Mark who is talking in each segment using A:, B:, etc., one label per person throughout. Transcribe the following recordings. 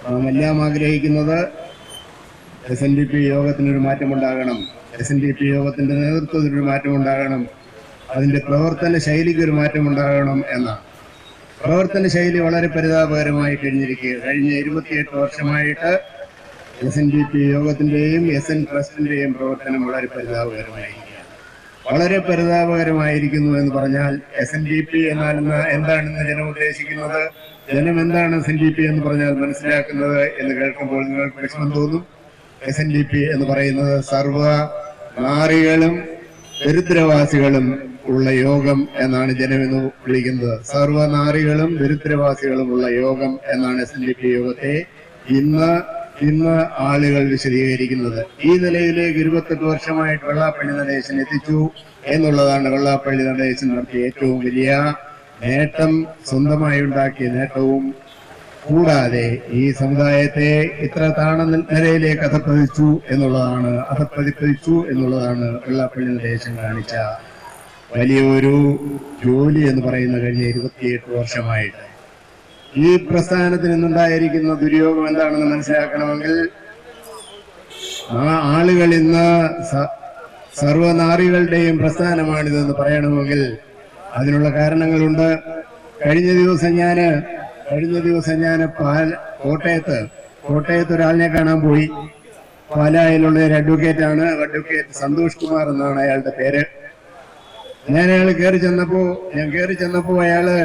A: നാം എല്ലാം ആഗ്രഹിക്കുന്നത് SNDP യോഗത്തിനൊരു മാറ്റമുണ്ടാകണം, SNDP യോഗത്തിന്റെ നേതൃത്വത്തിനൊരു മാറ്റമുണ്ടാകണം, അതിന്റെ പ്രവർത്തന ശൈലിക്കൊരു മാറ്റമുണ്ടാകണം എന്നാണ്. പ്രവർത്തന ശൈലി വളരെ പരിതാപകരമായി കഴിഞ്ഞിരിക്കുക. കഴിഞ്ഞ 28 വർഷമായിട്ട് SNDP യോഗത്തിന്റെയും SN ട്രസ്റ്റിന്റെയും പ്രവർത്തനം വളരെ പരിതാപകരമായിരിക്കുകയാണ്. വളരെ പരിതാപകരമായിരിക്കുന്നു എന്ന് പറഞ്ഞാൽ SNDP എന്നാൽ എന്താണെന്ന് ജനം ഉദ്ദേശിക്കുന്നത്, ജനം എന്താണ് SNDP എന്ന് പറഞ്ഞാൽ മനസ്സിലാക്കുന്നത് എന്ന് കേൾക്കുമ്പോൾ നിങ്ങൾക്ക് വിഷമം തോന്നും. SNDP എന്ന് പറയുന്നത് സർവ നാറികളും ദരിദ്രവാസികളും ഉള്ള യോഗം എന്നാണ് ജനം എന്ന് വിളിക്കുന്നത്. സർവനാറികളും ദരിദ്രവാസികളും ഉള്ള യോഗം എന്നാണ് SNDP യോഗത്തെ ഇന്ന് ആളുകൾ വിശദീകരിക്കുന്നത്. ഈ നിലയിലേക്ക് 28 വർഷമായിട്ട് വെള്ളാപ്പള്ളി നടേശൻ എത്തിച്ചു എന്നുള്ളതാണ് വെള്ളാപ്പള്ളി നടേശൻ നടത്തിയ ഏറ്റവും വലിയ നേട്ടം, സ്വന്തമായി ഉണ്ടാക്കിയ നേട്ടവും. കൂടാതെ ഈ സമുദായത്തെ ഇത്ര താഴ്ന്ന നിലയിലേക്ക് അധപ്പതിച്ചു എന്നുള്ളതാണ് വെള്ളാപ്പള്ളി നടേശൻ കാണിച്ച വലിയൊരു ജോലി എന്ന് പറയുന്ന കഴിഞ്ഞ 28 വർഷമായിട്ട്. ഈ പ്രസ്ഥാനത്തിൽ നിന്നുണ്ടായിരിക്കുന്ന ദുര്യോഗം എന്താണെന്ന് മനസ്സിലാക്കണമെങ്കിൽ, ആ ആളുകൾ ഇന്ന് സർവനാറികളുടെയും പ്രസ്ഥാനമാണിതെന്ന് പറയണമെങ്കിൽ അതിനുള്ള കാരണങ്ങളുണ്ട്. കഴിഞ്ഞ ദിവസം ഞാൻ കോട്ടയത്ത് ഒരാളിനെ കാണാൻ പോയി. പാലായിലുള്ള ഒരു അഡ്വക്കേറ്റാണ്, അഡ്വക്കേറ്റ് സന്തോഷ് കുമാർ എന്നാണ് അയാളുടെ പേര്. ഞാൻ കയറി ചെന്നപ്പോ അയാള്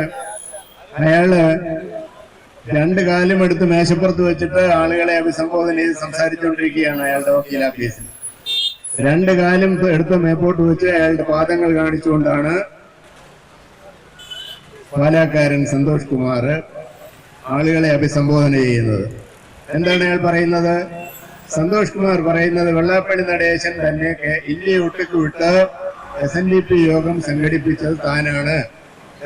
A: 2 കാലും എടുത്ത് മേശപ്പുറത്ത് വെച്ചിട്ട് ആളുകളെ അഭിസംബോധന ചെയ്ത് സംസാരിച്ചുകൊണ്ടിരിക്കുകയാണ്. അയാളുടെ വക്കീലാഫീസിൽ 2 കാലും എടുത്ത് മേപ്പോട്ട് വെച്ച് അയാളുടെ പാദങ്ങൾ കാണിച്ചുകൊണ്ടാണ് പാലാക്കാരൻ സന്തോഷ് കുമാർ ആളുകളെ അഭിസംബോധന ചെയ്യുന്നത്. എന്താണ് അയാൾ പറയുന്നത്? സന്തോഷ് കുമാർ പറയുന്നത് വെള്ളാപ്പള്ളി നടേശൻ തന്നെ ഇന്ത്യ ഒട്ടുക്ക് വിട്ട് SNDP യോഗം സംഘടിപ്പിച്ചത് താനാണ്.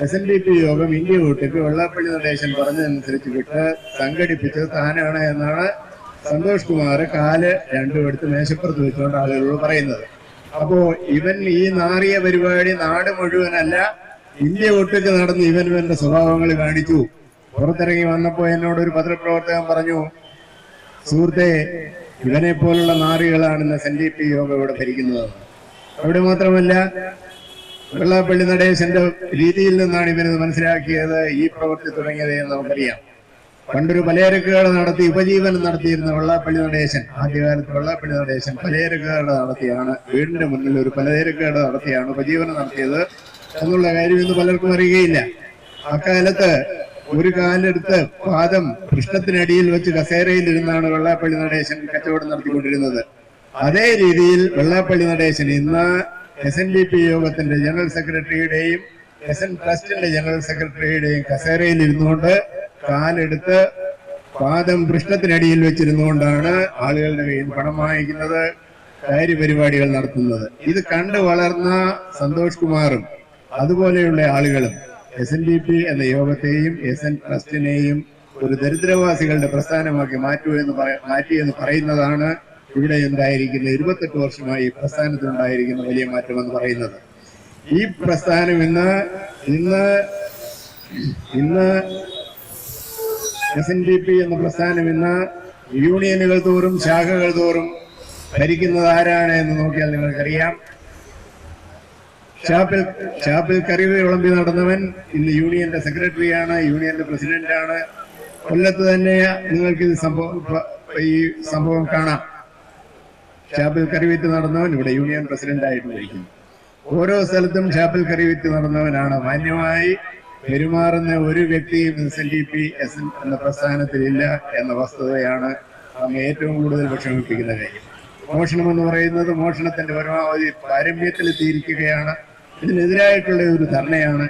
A: SNDP യോഗം ഇന്ത്യ ഒട്ടുക്ക് വെള്ളാപ്പള്ളി നടേശൻ പറഞ്ഞതനുസരിച്ച് വിട്ട് സംഘടിപ്പിച്ചത് താനാണ് എന്നാണ് സന്തോഷ് കുമാർ കാല് 2 എടുത്ത് മേശപ്പുറത്ത് വെച്ചുകൊണ്ട് ആളുകളോട് പറയുന്നത്. അപ്പോ ഈ നാറിയ പരിപാടി നാട് മുഴുവനല്ല, ഇന്ത്യ ഒട്ടുക്ക് നടന്ന് ഇവന്റെ സ്വഭാവങ്ങൾ കാണിച്ചു. പുറത്തിറങ്ങി വന്നപ്പോ എന്നോട് ഒരു പത്രപ്രവർത്തകൻ പറഞ്ഞു, സുഹൃത്തെ, ഇവനെ പോലുള്ള നാറികളാണ് ഇന്ന് SNDP യോഗം ഇവിടെ ഭരിക്കുന്നത്. അവിടെ മാത്രമല്ല, വെള്ളാപ്പള്ളി നടേശന്റെ രീതിയിൽ നിന്നാണ് ഇവനത് മനസ്സിലാക്കിയത്, ഈ പ്രവൃത്തി തുടങ്ങിയത് എന്ന് നമുക്കറിയാം. പണ്ടൊരു പലചരക്കുകട നടത്തി ഉപജീവനം നടത്തിയിരുന്ന വെള്ളാപ്പള്ളി നടേശൻ, ആദ്യകാലത്ത് വെള്ളാപ്പള്ളി നടേശൻ പലചരക്കുകട നടത്തിയാണ്, വീടിന്റെ മുന്നിൽ ഒരു പലചരക്കുകട നടത്തിയാണ് ഉപജീവനം നടത്തിയത് എന്നുള്ള കാര്യം ഇന്ന് പലർക്കും അറിയുകയില്ല. അക്കാലത്ത് ഒരു കാലെടുത്ത് പാദം കൃഷ്ണത്തിനടിയിൽ വെച്ച് കസേരയിൽ ഇരുന്നാണ് വെള്ളാപ്പള്ളി നടേശൻ കച്ചവടം നടത്തിക്കൊണ്ടിരുന്നത്. അതേ രീതിയിൽ വെള്ളാപ്പള്ളി നടേശൻ ഇന്ന് SNDP യോഗത്തിന്റെ ജനറൽ സെക്രട്ടറിയുടെയും SN ട്രസ്റ്റിന്റെ ജനറൽ സെക്രട്ടറിയുടെയും കസേരയിൽ ഇരുന്നുകൊണ്ട് കാലെടുത്ത് പാദം കൃഷ്ണത്തിനടിയിൽ വെച്ചിരുന്നുകൊണ്ടാണ് ആളുകളുടെ കയ്യിൽ പണം വാങ്ങിക്കുന്നത്, കാര്യപരിപാടികൾ നടത്തുന്നത്. ഇത് കണ്ടു വളർന്ന സന്തോഷ് കുമാറും അതുപോലെയുള്ള ആളുകളും SNDP എന്ന യോഗത്തെയും SN ട്രസ്റ്റിനെയും ഒരു ദരിദ്രവാസികളുടെ പ്രസ്ഥാനമാക്കി മാറ്റിയെന്ന് പറയുന്നതാണ് ഇവിടെ ഉണ്ടായിരിക്കുന്ന 28 വർഷമായി ഈ പ്രസ്ഥാനത്തിനുണ്ടായിരിക്കുന്ന വലിയ മാറ്റം എന്ന് പറയുന്നത്. ഈ പ്രസ്ഥാനം ഇന്ന് SNDP എന്ന പ്രസ്ഥാനം ഇന്ന് യൂണിയനുകൾ തോറും ശാഖകൾ തോറും ഭരിക്കുന്നത് ആരാണ് എന്ന് നോക്കിയാൽ നിങ്ങൾക്കറിയാം. ഷാപ്പിൽ കറിവ് വിളമ്പി നടന്നവൻ ഇന്ന് യൂണിയന്റെ സെക്രട്ടറിയാണ്, യൂണിയന്റെ പ്രസിഡന്റാണ്. കൊല്ലത്ത് തന്നെ നിങ്ങൾക്ക് ഈ സംഭവം കാണാം. ഷാപ്പിൽ കറിവിറ്റ് നടന്നവൻ ഇവിടെ യൂണിയൻ പ്രസിഡന്റ് ആയിട്ട് ഭരിക്കുന്നു. ഓരോ സ്ഥലത്തും ഷാപ്പിൽ കറിവിറ്റ് നടന്നവനാണ്. മാന്യമായി പെരുമാറുന്ന ഒരു വ്യക്തിയും SNDP എന്ന പ്രസ്ഥാനത്തിലില്ല എന്ന വസ്തുതയാണ് നമ്മെ ഏറ്റവും കൂടുതൽ വിഷമിപ്പിക്കുന്ന കാര്യം. മോഷണം എന്ന് പറയുന്നത് മോഷണത്തിന്റെ പരമാവധി പാരമ്യത്തിലെത്തിയിരിക്കുകയാണ്. ഇതിനെതിരായിട്ടുള്ള ഒരു ധർണയാണ്.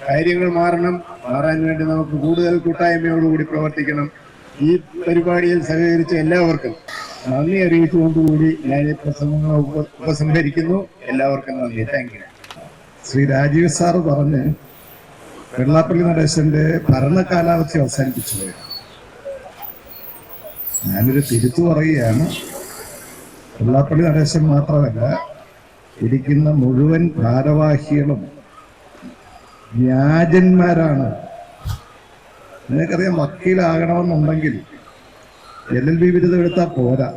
A: കാര്യങ്ങൾ മാറാൻ വേണ്ടി നമുക്ക് കൂടുതൽ കൂട്ടായ്മയോടുകൂടി പ്രവർത്തിക്കണം. ഈ പരിപാടിയിൽ സഹകരിച്ച എല്ലാവർക്കും നന്ദി അറിയിച്ചുകൊണ്ടുകൂടി ഞാൻ ഈ പ്രസംഗങ്ങൾ ഉപസംഹരിക്കുന്നു. എല്ലാവർക്കും നന്ദി. Thank you.
B: Shri Rajeev sir പറഞ്ഞ് വെള്ളാപ്പള്ളി നടേശന്റെ ഭരണകാലാവധി അവസാനിപ്പിച്ചു. ഞാനൊരു തിരുത്തു പറയുകയാണ്. വെള്ളാപ്പള്ളി നടേശൻ മാത്രമല്ല, ഇരിക്കുന്ന മുഴുവൻ ഭാരവാഹികളും വ്യാജന്മാരാണ്. നിങ്ങൾക്കറിയാം, വക്കീലാകണമെന്നുണ്ടെങ്കിൽ LLB ബിരുദം എടുത്താൽ പോരാ,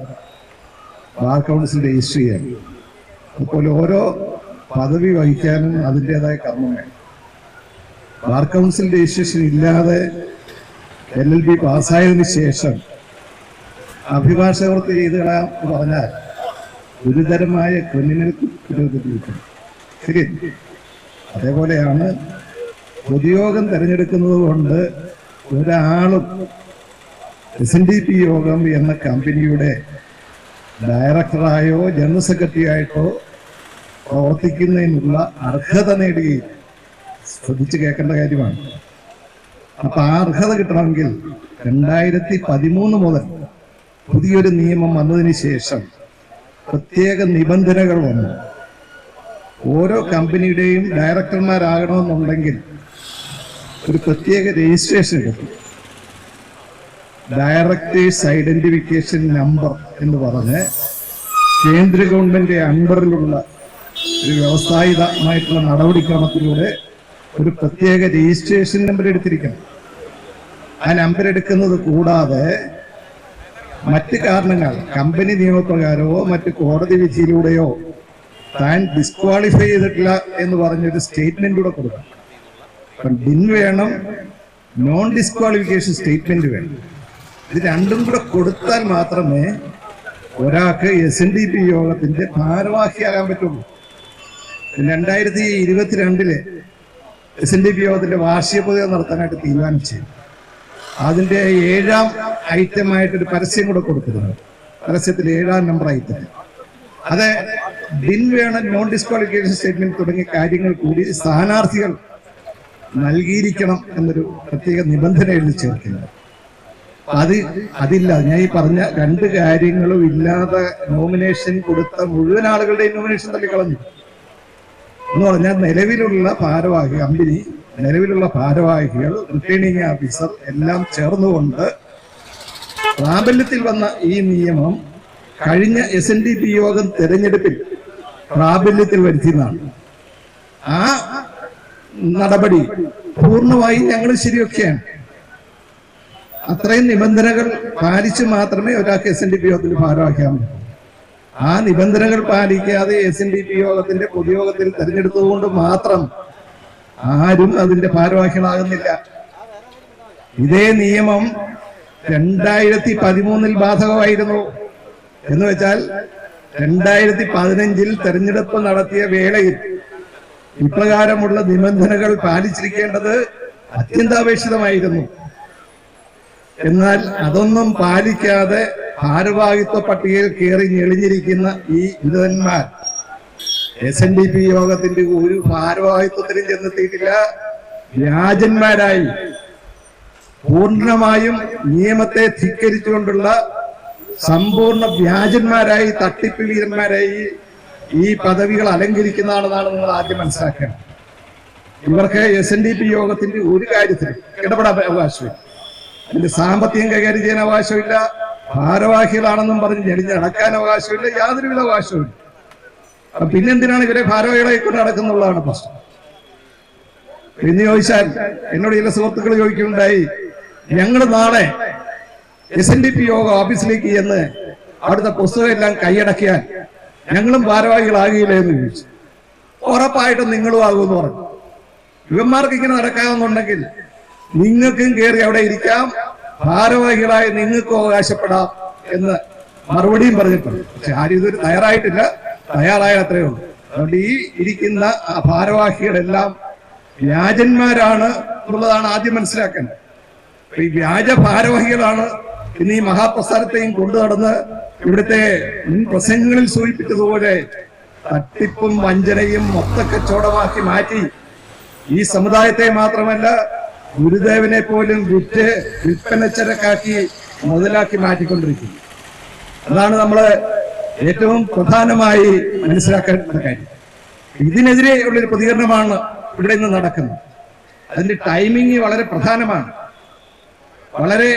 B: ബാർ കൗൺസിൽ രജിസ്റ്റർ ചെയ്യാൻ. അതുപോലെ ഓരോ പദവി വഹിക്കാനും അതിൻ്റെതായ കർമ്മം വേണം. ബാർ കൗൺസിൽ രജിസ്ട്രേഷൻ ഇല്ലാതെ LLB പാസ്സായതിനു ശേഷം അഭിഭാഷകർക്ക് ചെയ്ത് കളയാന്ന് പറഞ്ഞാൽ ഗുരുതരമായ ക്രിമിനൽ കുറ്റകൃത്യത്തിൽ. ശരി, അതേപോലെയാണ് പൊതുയോഗം തിരഞ്ഞെടുക്കുന്നത് കൊണ്ട് ഒരാളും SNDP യോഗം എന്ന കമ്പനിയുടെ ഡയറക്ടറായോ ജനറൽ സെക്രട്ടറി ആയിട്ടോ പ്രവർത്തിക്കുന്നതിനുള്ള അർഹത നേടുകയും ശ്രദ്ധിച്ച് കേൾക്കേണ്ട കാര്യമാണ്. അപ്പൊ ആ അർഹത കിട്ടണമെങ്കിൽ 2013 മുതൽ പുതിയൊരു നിയമം വന്നതിന് ശേഷം പ്രത്യേക നിബന്ധനകൾ വന്നു. ഓരോ കമ്പനിയുടെയും ഡയറക്ടർമാരാകണമെന്നുണ്ടെങ്കിൽ ഒരു പ്രത്യേക രജിസ്ട്രേഷൻ കിട്ടും. ഡയറക്ടേഴ്സ് ഐഡന്റിഫിക്കേഷൻ നമ്പർ എന്ന് പറഞ്ഞ് കേന്ദ്ര ഗവൺമെന്റ് അണ്ടറിലുള്ള ഒരു വ്യവസ്ഥായിതമായിട്ടുള്ള നടപടിക്രമത്തിലൂടെ ഒരു പ്രത്യേക രജിസ്ട്രേഷൻ നമ്പർ എടുത്തിരിക്കണം. ആ നമ്പർ എടുക്കുന്നത് കൂടാതെ മറ്റ് കാരണങ്ങൾ, കമ്പനി നിയമപ്രകാരമോ മറ്റ് കോടതി വിധിയിലൂടെയോ താൻ ഡിസ്ക്വാളിഫൈ ചെയ്തിട്ടില്ല എന്ന് പറഞ്ഞൊരു സ്റ്റേറ്റ്മെന്റ് കൂടെ കൊടുക്കണം. അപ്പം ഡിൻ വേണം, നോൺ ഡിസ്ക്വാളിഫിക്കേഷൻ സ്റ്റേറ്റ്മെന്റ് വേണം. ഇത് രണ്ടും കൂടെ കൊടുത്താൽ മാത്രമേ ഒരാൾക്ക് SNDP യോഗത്തിന്റെ ഭാരവാഹിയാകാൻ പറ്റുള്ളൂ. 2022 SNDP യോഗത്തിന്റെ വാർഷിക പൊതുയോഗം നടത്താനായിട്ട് തീരുമാനിച്ചു. അതിന്റെ 7ാം ഐറ്റമായിട്ടൊരു പരസ്യം കൂടെ കൊടുക്കുന്നത്, പരസ്യത്തിൽ 7ാം നമ്പർ ഐറ്റം. അത് ഡിൻ വേണം, നോൺ ഡിസ്ക്വാളിഫിക്കേഷൻ സ്റ്റേറ്റ്മെന്റ് തുടങ്ങിയ കാര്യങ്ങൾ കൂടി സ്ഥാനാർത്ഥികൾ നൽകിയിരിക്കണം എന്നൊരു പ്രത്യേക നിബന്ധന എഴുതി ചേർക്കുന്നത്. അതില്ല. ഞാൻ ഈ പറഞ്ഞ 2 കാര്യങ്ങളും ഇല്ലാതെ നോമിനേഷൻ കൊടുത്ത മുഴുവൻ ആളുകളുടെയും നോമിനേഷൻ തള്ളിക്കളഞ്ഞു എന്ന് പറഞ്ഞാൽ നിലവിലുള്ള ഭാരവാഹി കമ്പനി, നിലവിലുള്ള ഭാരവാഹികൾ, റിട്ടേണിംഗ് ഓഫീസർ എല്ലാം ചേർന്നുകൊണ്ട് പ്രാബല്യത്തിൽ വന്ന ഈ നിയമം കഴിഞ്ഞ SNDP യോഗം തെരഞ്ഞെടുപ്പിൽ പ്രാബല്യത്തിൽ വരുത്തിയതാണ്. ആ നടപടി പൂർണ്ണമായും ഞങ്ങൾ ശരിയൊക്കെയാണ്. അത്രയും നിബന്ധനകൾ പാലിച്ച് മാത്രമേ ഒരാൾക്ക് SNDP യോഗത്തിൽ ഭാരവാഹിക്കാൻ പറ്റൂ. ആ നിബന്ധനകൾ പാലിക്കാതെ SNDP യോഗത്തിന്റെ പൊതുയോഗത്തിൽ തെരഞ്ഞെടുത്തതുകൊണ്ട് മാത്രം ആരും അതിന്റെ ഭാരവാഹികളാകുന്നില്ല. ഇതേ നിയമം 2013 ബാധകമായിരുന്നു. എന്ന് വെച്ചാൽ 2015 തെരഞ്ഞെടുപ്പ് നടത്തിയ വേളയിൽ ഇപ്രകാരമുള്ള നിബന്ധനകൾ പാലിച്ചിരിക്കേണ്ടത് അത്യന്താപേക്ഷിതമായിരുന്നു. എന്നാൽ അതൊന്നും പാലിക്കാതെ ഭാരവാഹിത്വ പട്ടികയിൽ കയറി ഞെളിഞ്ഞിരിക്കുന്ന ഈ വിദഗ്ധന്മാർ SNDP യോഗത്തിന്റെ ഒരു ഭാരവാഹിത്വത്തിലും ചെന്നെത്തിയിട്ടില്ല. വ്യാജന്മാരായി, പൂർണ്ണമായും നിയമത്തെ ധിക്കരിച്ചുകൊണ്ടുള്ള സമ്പൂർണ്ണ വ്യാജന്മാരായി, തട്ടിപ്പ് വീരന്മാരായി ഈ പദവികൾ അലങ്കരിക്കുന്നതാണെന്നാണ് നിങ്ങൾ ആദ്യം മനസ്സിലാക്കേണ്ടത്. ഇവർക്ക് SNDP യോഗത്തിന്റെ ഒരു കാര്യത്തിലും ഇടപെടാൻ അവകാശമില്ല. അതിന്റെ സാമ്പത്തികം കൈകാര്യം ചെയ്യാൻ അവകാശമില്ല. ഭാരവാഹികളാണെന്നും പറഞ്ഞ് ഞെളിഞ്ഞ് നടക്കാൻ അവകാശമില്ല. യാതൊരുവിധ അവകാശമില്ല. പിന്നെന്തിനാണ് ഇവരെ ഭാരവാഹികളെ കൊണ്ട് നടക്കുന്നുള്ളതാണ് പ്രശ്നം. എന്ന് ചോദിച്ചാൽ എന്നോട് ചില സുഹൃത്തുക്കൾ ചോദിക്കുകയുണ്ടായി, ഞങ്ങൾ നാളെ SNDP യോഗ ഓഫീസിലേക്ക് ചെന്ന് അവിടുത്തെ പുസ്തകം എല്ലാം കൈയടക്കിയാൽ ഞങ്ങളും ഭാരവാഹികളാകില്ലേ എന്ന് ചോദിച്ചു. ഉറപ്പായിട്ടും നിങ്ങളും ആകുമെന്ന് പറഞ്ഞു. ഇവന്മാർക്ക് ഇങ്ങനെ നടക്കാമെന്നുണ്ടെങ്കിൽ നിങ്ങൾക്കും കയറി അവിടെ ഇരിക്കാം, ഭാരവാഹികളായി നിങ്ങൾക്കും അവകാശപ്പെടാം എന്ന് മറുപടിയും പറഞ്ഞിട്ടുണ്ട്. പക്ഷെ ആരും ഇതൊരു തയ്യാറായിട്ടില്ല. തയ്യാറായ അത്രയേ ഉള്ളൂ. അതുകൊണ്ട് ഈ ഇരിക്കുന്ന ഭാരവാഹികളെല്ലാം വ്യാജന്മാരാണ് എന്നുള്ളതാണ് ആദ്യം മനസ്സിലാക്കേണ്ടത്. ഈ വ്യാജ ഭാരവാഹികളാണ് ഇന്ന് ഈ മഹാപ്രസ്ഥാനത്തെയും കൊണ്ടു നടന്ന് ഇവിടുത്തെ മുൻ പ്രസംഗങ്ങളിൽ സൂചിപ്പിച്ചതുപോലെ തട്ടിപ്പും വഞ്ചനയും മൊത്തക്കച്ചവടമാക്കി മാറ്റി ഈ സമുദായത്തെ മാത്രമല്ല ഗുരുദേവനെ പോലും വിറ്റ് വിൽപ്പനച്ചരക്കാക്കി മുതലാക്കി മാറ്റിക്കൊണ്ടിരിക്കുന്നു. അതാണ് നമ്മൾ ഏറ്റവും പ്രധാനമായി മനസ്സിലാക്കേണ്ട കാര്യം. ഇതിനെതിരെ ഉള്ളൊരു പ്രതികരണമാണ് ഇവിടെ നിന്ന് നടക്കുന്നത്. അതിന്റെ ടൈമിങ് വളരെ പ്രധാനമാണ്. വളരെ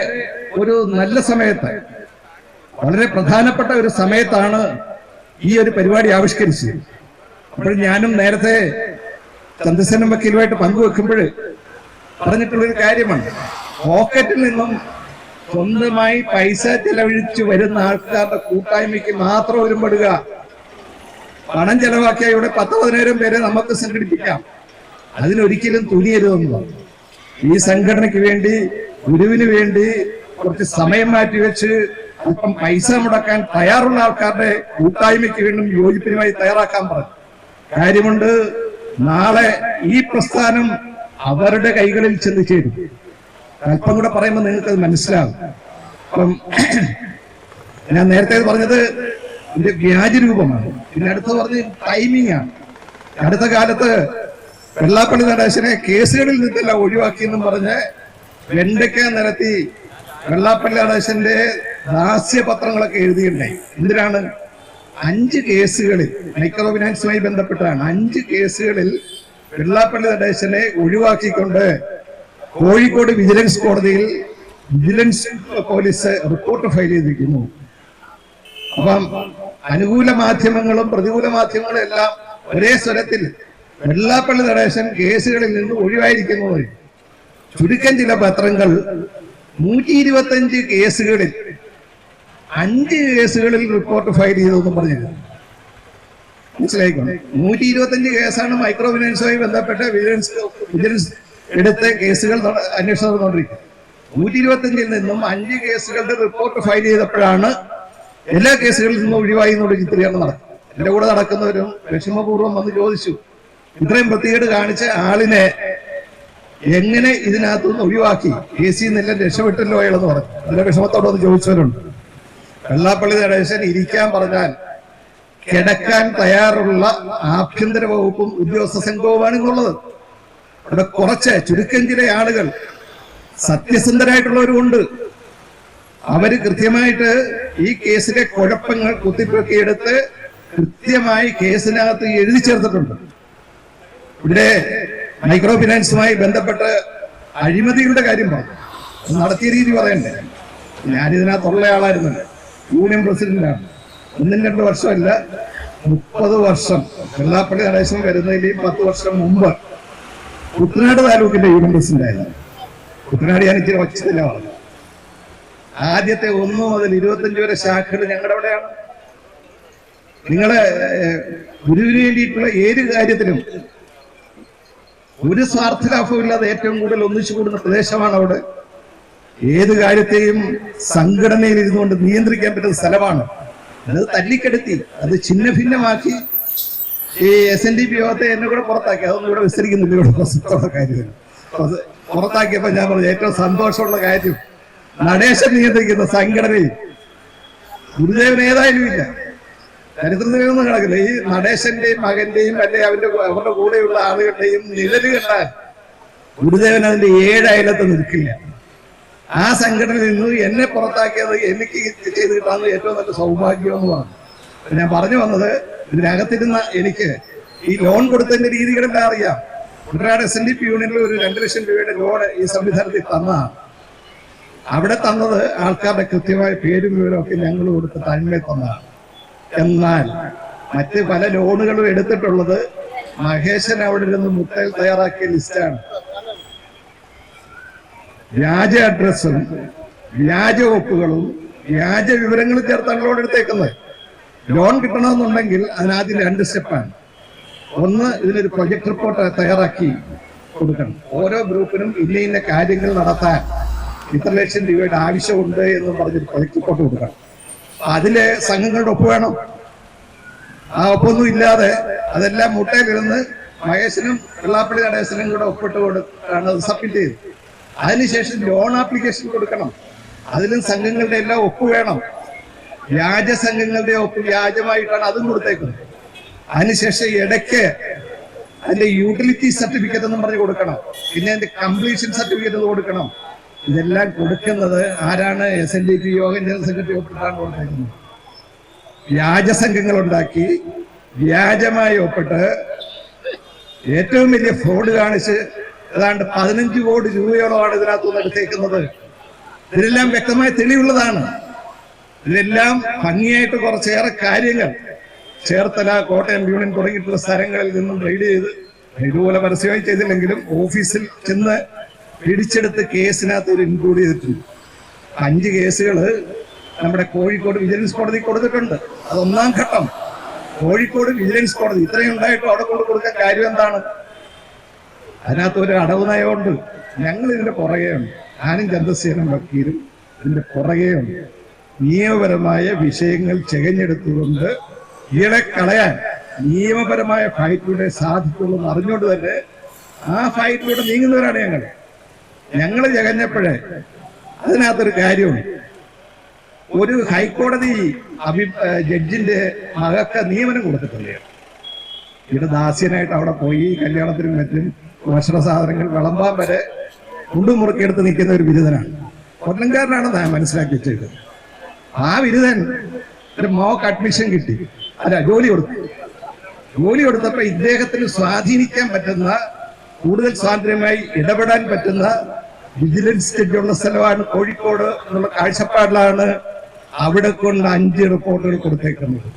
B: ഒരു നല്ല സമയത്ത്, വളരെ പ്രധാനപ്പെട്ട ഒരു സമയത്താണ് ഈ ഒരു പരിപാടി ആവിഷ്കരിച്ചത്. അപ്പോൾ ഞാനും നേരത്തെ ചന്ദ്രസേനൻ വക്കീലുമായിട്ട് പങ്കുവെക്കുമ്പോൾ പറഞ്ഞിട്ടുള്ളൊരു കാര്യമാണ്. പോക്കറ്റിൽ നിന്നും സ്വന്തമായി പൈസ ചെലവഴിച്ചു വരുന്ന ആൾക്കാരുടെ കൂട്ടായ്മയ്ക്ക് മാത്രം ഒരുമ്പെടുക. പണം ചെലവാക്കിയ ഇവിടെ 10-15 പേരെ നമുക്ക് സംഘടിപ്പിക്കാം. അതിനൊരിക്കലും തുനിയരുതെന്ന് ഈ സംഘടനയ്ക്ക് വേണ്ടി, ഗുരുവിന് വേണ്ടി കുറച്ച് സമയം മാറ്റിവെച്ച് അല്പം പൈസ മുടക്കാൻ തയ്യാറുള്ള ആൾക്കാരുടെ കൂട്ടായ്മയ്ക്ക് വേണ്ടി യോജിപ്പിനുമായി തയ്യാറാക്കാൻ പറഞ്ഞു. കാര്യമുണ്ട്, നാളെ ഈ പ്രസ്ഥാനം അവരുടെ കൈകളിൽ ചെന്ന് ചേരും. അല്പം കൂടെ പറയുമ്പോൾ നിങ്ങൾക്ക് അത് മനസ്സിലാവും. അപ്പം ഞാൻ നേരത്തെ പറഞ്ഞത് ഇതിന്റെ വ്യാജരൂപമാണ്. പിന്നെ അടുത്ത് പറഞ്ഞ് ടൈമിംഗ് ആണ്. അടുത്ത കാലത്ത് വെള്ളാപ്പള്ളി നടേശനെ കേസുകളിൽ നിന്നെല്ലാം ഒഴിവാക്കിയെന്നും പറഞ്ഞ് വെണ്ടയ്ക്ക നിരത്തി വെള്ളാപ്പള്ളി നടേശന്റെ ദാസ്യപത്രങ്ങളൊക്കെ എഴുതിയിട്ടുണ്ടായി. എന്തിനാണ്? 5 കേസുകളിൽ മൈക്രോ ഫിനാൻസുമായി ബന്ധപ്പെട്ടാണ്. 5 കേസുകളിൽ വെള്ളാപ്പള്ളി നടേശനെ ഒഴിവാക്കിക്കൊണ്ട് കോഴിക്കോട് വിജിലൻസ് കോടതിയിൽ വിജിലൻസ് പോലീസ് റിപ്പോർട്ട് ഫയൽ ചെയ്തിരിക്കുന്നു. അപ്പം അനുകൂല മാധ്യമങ്ങളും പ്രതികൂല മാധ്യമങ്ങളും എല്ലാം ഒരേ സ്വരത്തിൽ വെള്ളാപ്പള്ളി നടേശൻ കേസുകളിൽ നിന്ന് ഒഴിവായിരിക്കുന്നു. ചുരുക്കം ചില പത്രങ്ങൾ 125 കേസുകളിൽ 5 കേസുകളിൽ റിപ്പോർട്ട് ഫയൽ ചെയ്തെന്നും പറഞ്ഞിരുന്നു. മനസ്സിലായിക്കോട്ടെ. 125 കേസാണ് മൈക്രോ ഫിനാൻസുമായി ബന്ധപ്പെട്ട വിജിലൻസ് എടുത്ത കേസുകൾ അന്വേഷണം നടന്നുകൊണ്ടിരിക്കുന്നത്. 125 നിന്നും 5 കേസുകളുടെ റിപ്പോർട്ട് ഫയൽ ചെയ്തപ്പോഴാണ് എല്ലാ കേസുകളിൽ നിന്നും ഒഴിവായി എന്നുള്ള ചിത്രീകരണം നടക്കും. എന്റെ കൂടെ നടക്കുന്നവരും വിഷമപൂർവ്വം വന്ന് ചോദിച്ചു, ഇത്രയും വൃത്തികേട് കാണിച്ച ആളിനെ എങ്ങനെ ഇതിനകത്തുനിന്ന് ഒഴിവാക്കി? കേസിൽ നിന്നെല്ലാം രക്ഷപ്പെട്ടല്ലോ അയാളെന്ന് പറഞ്ഞു. നല്ല വിഷമത്തോടെ ഒന്ന് ചോദിച്ചവരുണ്ട്. വെള്ളാപ്പള്ളി നടേശൻ ഇരിക്കാൻ പറഞ്ഞാൽ കിടക്കാൻ തയ്യാറുള്ള ആഭ്യന്തര വകുപ്പും ഉദ്യോഗസ്ഥ സംഘവുമാണ് ഇന്നുള്ളത്. അവിടെ കുറച്ച് ചുരുക്കം ചില ആളുകൾ സത്യസന്ധരായിട്ടുള്ളവരുമുണ്ട്. അവര് കൃത്യമായിട്ട് ഈ കേസിലെ കുഴപ്പങ്ങൾ കുത്തിപ്പൊക്കിയെടുത്ത് കൃത്യമായി കേസിനകത്ത് എഴുതി ചേർത്തിട്ടുണ്ട്. ഇവിടെ മൈക്രോ ഫിനാൻസുമായി ബന്ധപ്പെട്ട് അഴിമതികളുടെ കാര്യം പറഞ്ഞു. നടത്തിയ രീതി പറയണ്ടേ? ഞാനിതിനകത്തുള്ള ആളായിരുന്നു. യൂണിയൻ പ്രസിഡന്റാണ്. 1-2 വർഷമല്ല, 30 വർഷം. വെള്ളാപ്പള്ളി നടേശൻ വരുന്നതിൽ 10 വർഷം മുമ്പ് കുട്ടനാട് താലൂക്കിന്റെ യൂണിയൻ പ്രസിഡന്റായിരുന്നു. കുട്ടനാട് ഞാൻ ഇച്ചിരി ഒച്ചത്തില്ല പറഞ്ഞു. ആദ്യത്തെ 1 മുതൽ 25 വരെ ശാഖകൾ ഞങ്ങളുടെ അവിടെയാണ്. നിങ്ങളെ ഗുരുവിന് വേണ്ടിയിട്ടുള്ള ഏത് കാര്യത്തിലും ഒരു സ്വാർത്ഥ ലാഭമില്ലാതെ ഏറ്റവും കൂടുതൽ ഒന്നിച്ചു കൂടുന്ന പ്രദേശമാണ് അവിടെ. ഏത് കാര്യത്തെയും സംഘടനയിൽ ഇരുന്നുകൊണ്ട് നിയന്ത്രിക്കാൻ പറ്റുന്ന സ്ഥലമാണ്. അത് തല്ലിക്കെടുത്തി, അത് ഛിന്ന ഭിന്നമാക്കി ഈ SNDP യോഗത്തെ എന്നെ കൂടെ പുറത്താക്കി. അതൊന്നും ഇവിടെ വിസ്തരിക്കുന്നില്ല. ഇവിടെ പ്രസക്തമുള്ള കാര്യം പുറത്താക്കിയപ്പോ ഞാൻ പറഞ്ഞു, ഏറ്റവും സന്തോഷമുള്ള കാര്യം നടേശൻ നിയന്ത്രിക്കുന്ന സംഘടനയിൽ ഗുരുദേവൻ ഏതായാലും ഇല്ല. ചരിത്രത്തിലൊന്നും കിടക്കില്ല. ഈ നടേശന്റെയും മകന്റെയും അല്ലെ അവരുടെ കൂടെയുള്ള ആളുകളുടെയും നിഴല് കണ്ടാൽ ഗുരുദേവൻ അതിന്റെ 7 അയലത്ത് നിൽക്കില്ല. ആ സംഘടനയിൽ നിന്ന് എന്നെ പുറത്താക്കിയത് എനിക്ക് ചെയ്ത് കിട്ടാവുന്ന ഏറ്റവും നല്ല സൗഭാഗ്യമെന്നുമാണ്. ഞാൻ പറഞ്ഞു വന്നത്, ഇതിനകത്തിരുന്ന എനിക്ക് ഈ ലോൺ കൊടുത്തതിന്റെ രീതികളെല്ലാം അറിയാം. കുട്ടനാട് SNDP യൂണിയനിൽ ഒരു 2 ലക്ഷം രൂപയുടെ ലോൺ ഈ സംവിധാനത്തിൽ തന്നതാണ്. അവിടെ തന്നത് ആൾക്കാരുടെ കൃത്യമായ പേരും വിവരമൊക്കെ ഞങ്ങൾ കൊടുത്ത് തന്മയിൽ തന്നതാണ്. എന്നാൽ മറ്റ് പല ലോണുകളും എടുത്തിട്ടുള്ളത് മഹേശൻ അവിടെ ഇരുന്ന് മുട്ടയിൽ തയ്യാറാക്കിയ ലിസ്റ്റാണ്. വ്യാജ അഡ്രസ്സും വ്യാജ ഒപ്പുകളും വ്യാജ വിവരങ്ങളും ചേർത്താണ് ലോൺ എടുത്തേക്കുന്നത്. ലോൺ കിട്ടണമെന്നുണ്ടെങ്കിൽ അതിനാദ്യം 2 സ്റ്റെപ്പാണ്. ഒന്ന്, ഇതിനൊരു പ്രൊജക്ട് റിപ്പോർട്ട് തയ്യാറാക്കി കൊടുക്കണം. ഓരോ ഗ്രൂപ്പിനും ഇന്ന കാര്യങ്ങൾ നടത്താൻ ഇത്ര ലക്ഷം രൂപയുടെ ആവശ്യമുണ്ട് എന്ന് പറഞ്ഞൊരു പ്രൊജക്ട് റിപ്പോർട്ട് കൊടുക്കണം. അതില് സംഘങ്ങളുടെ ഒപ്പ് വേണം. ആ ഒപ്പൊന്നും ഇല്ലാതെ അതെല്ലാം മുട്ടയിലിരുന്ന് മഹേശനും വെള്ളാപ്പള്ളി നടേശനും കൂടെ ഒപ്പിട്ട് കൊടുത്താണ് അത് സബ്മിറ്റ് ചെയ്തത്. അതിനുശേഷം ലോൺ ആപ്ലിക്കേഷൻ കൊടുക്കണം. അതിലും സംഘങ്ങളുടെ എല്ലാം ഒപ്പ് വേണം. വ്യാജ സംഘങ്ങളുടെ ഒപ്പ് വ്യാജമായിട്ടാണ് അതും കൊടുത്തേക്കുന്നത്. അതിനുശേഷം ഇടയ്ക്ക് അതിന്റെ യൂട്ടിലിറ്റി സർട്ടിഫിക്കറ്റ് എന്നും പറഞ്ഞ് കൊടുക്കണം. പിന്നെ അതിന്റെ കംപ്ലീഷൻ സർട്ടിഫിക്കറ്റ് കൊടുക്കണം. ഇതെല്ലാം കൊടുക്കുന്നത് ആരാണ്? SNDP യോഗം ജനറൽ സെക്രട്ടറി ഒപ്പിട്ടാണ് കൊടുത്തേക്കുന്നത്. വ്യാജ സംഘങ്ങൾ ഉണ്ടാക്കി വ്യാജമായി ഒപ്പിട്ട് ഏറ്റവും വലിയ ഫ്രോഡ് കാണിച്ച് ഏതാണ്ട് 15 കോടി രൂപയോളമാണ് ഇതിനകത്തുനിന്ന് എടുത്തേക്കുന്നത്. ഇതിലെല്ലാം വ്യക്തമായ തെളിവുള്ളതാണ്. ഇതിലെല്ലാം ഭംഗിയായിട്ട് കുറച്ചേറെ കാര്യങ്ങൾ ചേർത്തല, കോട്ടയം യൂണിയൻ തുടങ്ങിയിട്ടുള്ള സ്ഥലങ്ങളിൽ നിന്നും റെയ്ഡ് ചെയ്ത് ഇതുപോലെ പരസ്യമായി ചെയ്തില്ലെങ്കിലും ഓഫീസിൽ ചെന്ന് പിടിച്ചെടുത്ത് കേസിനകത്ത് ഒരു ഇൻക്ലൂഡ് ചെയ്തിട്ടുണ്ട്. 5 കേസുകൾ നമ്മുടെ കോഴിക്കോട് വിജിലൻസ് കോടതി കൊടുത്തിട്ടുണ്ട്. അത് 1-ാം ഘട്ടം. കോഴിക്കോട് വിജിലൻസ് കോടതി ഇത്രയും ഉണ്ടായിട്ടും അവിടെ കൊടുക്കാൻ കാര്യം എന്താണ്? അതിനകത്ത് ഒരു അടവ് നയമുണ്ട്. ഞങ്ങൾ ഇതിന്റെ പുറകെയുണ്ട്. ഞാനും ചന്ദ്രസേനും വക്കീലും ഇതിന്റെ പുറകെയുണ്ട്. നിയമപരമായ വിഷയങ്ങൾ ചെകഞ്ഞെടുത്തുകൊണ്ട് ഇയാളെ കളയാൻ നിയമപരമായ ഫൈറ്റിലൂടെ സാധിക്കുള്ളൂ എന്ന് അറിഞ്ഞുകൊണ്ട് തന്നെ ആ ഫൈറ്റിലൂടെ നീങ്ങുന്നവരാണ് ഞങ്ങൾ ചകഞ്ഞപ്പോഴേ അതിനകത്തൊരു കാര്യമുണ്ട്. ഒരു ഹൈക്കോടതി ജഡ്ജിന്റെ മകൾക്ക് നിയമനം കൊടുത്തിട്ടില്ലേ? ഇവിടെ ദാസ്യനായിട്ട് അവിടെ പോയി കല്യാണത്തിനും മറ്റും ഭക്ഷണ സാധനങ്ങൾ വിളമ്പാൻ വരെ മുണ്ടും മുറുക്കിയെടുത്ത് നിൽക്കുന്ന ഒരു ബിരുദനാണ്. കൊല്ലംകാരനാണെന്ന് ഞാൻ മനസ്സിലാക്കി വെച്ചത്. ആ ബിരുദൻ ഒരു മോക്ക് അഡ്മിഷൻ കിട്ടി. ജോലി കൊടുത്തപ്പോ ഇദ്ദേഹത്തിന് സ്വാധീനിക്കാൻ പറ്റുന്ന, കൂടുതൽ സ്വാതന്ത്ര്യമായി ഇടപെടാൻ പറ്റുന്ന വിജിലൻസ് ജഡ്ജുള്ള സ്ഥലമാണ് കോഴിക്കോട് എന്നുള്ള കാഴ്ചപ്പാടിലാണ് അവിടെ കൊണ്ട് 5 റിപ്പോർട്ടുകൾ കൊടുത്തേക്കുന്നത്.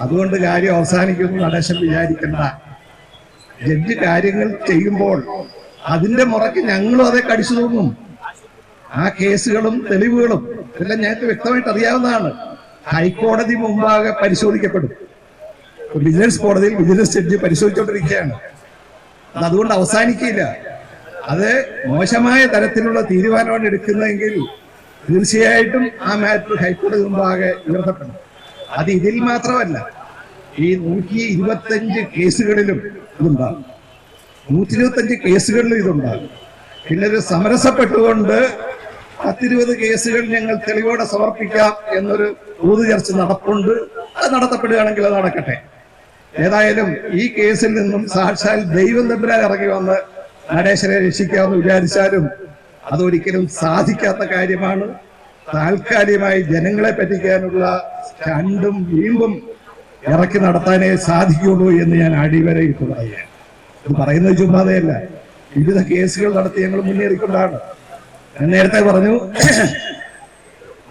B: അതുകൊണ്ട് കാര്യം അവസാനിക്കുന്നു നടേശൻ വിചാരിക്കണ്ട. ജഡ്ജി കാര്യങ്ങൾ ചെയ്യുമ്പോൾ അതിന്റെ മുറയ്ക്ക് ഞങ്ങളും അതേ കടിച്ചു തോന്നും. ആ കേസുകളും തെളിവുകളും എല്ലാം ഞങ്ങൾക്ക് വ്യക്തമായിട്ട് അറിയാവുന്നതാണ്. ഹൈക്കോടതി മുമ്പാകെ പരിശോധിക്കപ്പെടും. വിജിലൻസ് കോടതിയിൽ വിജിലൻസ് ജഡ്ജി പരിശോധിച്ചുകൊണ്ടിരിക്കുകയാണ്. അതുകൊണ്ട് അവസാനിക്കില്ല. അത് മോശമായ തരത്തിലുള്ള തീരുമാനമാണ് എടുക്കുന്നതെങ്കിൽ തീർച്ചയായിട്ടും ആ മാറ്റർ ഹൈക്കോടതി മുമ്പാകെ ഉയർത്തപ്പെടും. അത് ഇതിൽ മാത്രമല്ല, ഈ 125 കേസുകളിലും ഇതുണ്ടാകും. 125 കേസുകളിലും ഇതുണ്ടാകും. പിന്നെ ഒരു സമരസപ്പെട്ടുകൊണ്ട് 10-20 കേസുകൾ ഞങ്ങൾ തെളിവോടെ സമർപ്പിക്കാം എന്നൊരു പൊതുചർച്ച നടപ്പുണ്ട്. അത് നടത്തപ്പെടുകയാണെങ്കിൽ അത് നടക്കട്ടെ. ഏതായാലും ഈ കേസിൽ നിന്നും സാക്ഷാൽ ദൈവം തമ്പുരാൻ ഇറങ്ങി വന്ന് നടേശനെ രക്ഷിക്കാമെന്ന് വിചാരിച്ചാലും അതൊരിക്കലും സാധിക്കാത്ത കാര്യമാണ്. താൽക്കാലികമായി ജനങ്ങളെ പറ്റിക്കാനുള്ള രണ്ടും വീമ്പും ഇറക്കി നടത്താനേ സാധിക്കുള്ളൂ എന്ന് ഞാൻ അടിവരയിട്ട് പറയുകയാണ്. ഇത് പറയുന്നത് ചുമ്മാതെയല്ല. വിവിധ കേസുകൾ നടത്തി ഞങ്ങൾ മുന്നേറിക്കൊണ്ടാണ്. ഞാൻ നേരത്തെ പറഞ്ഞു,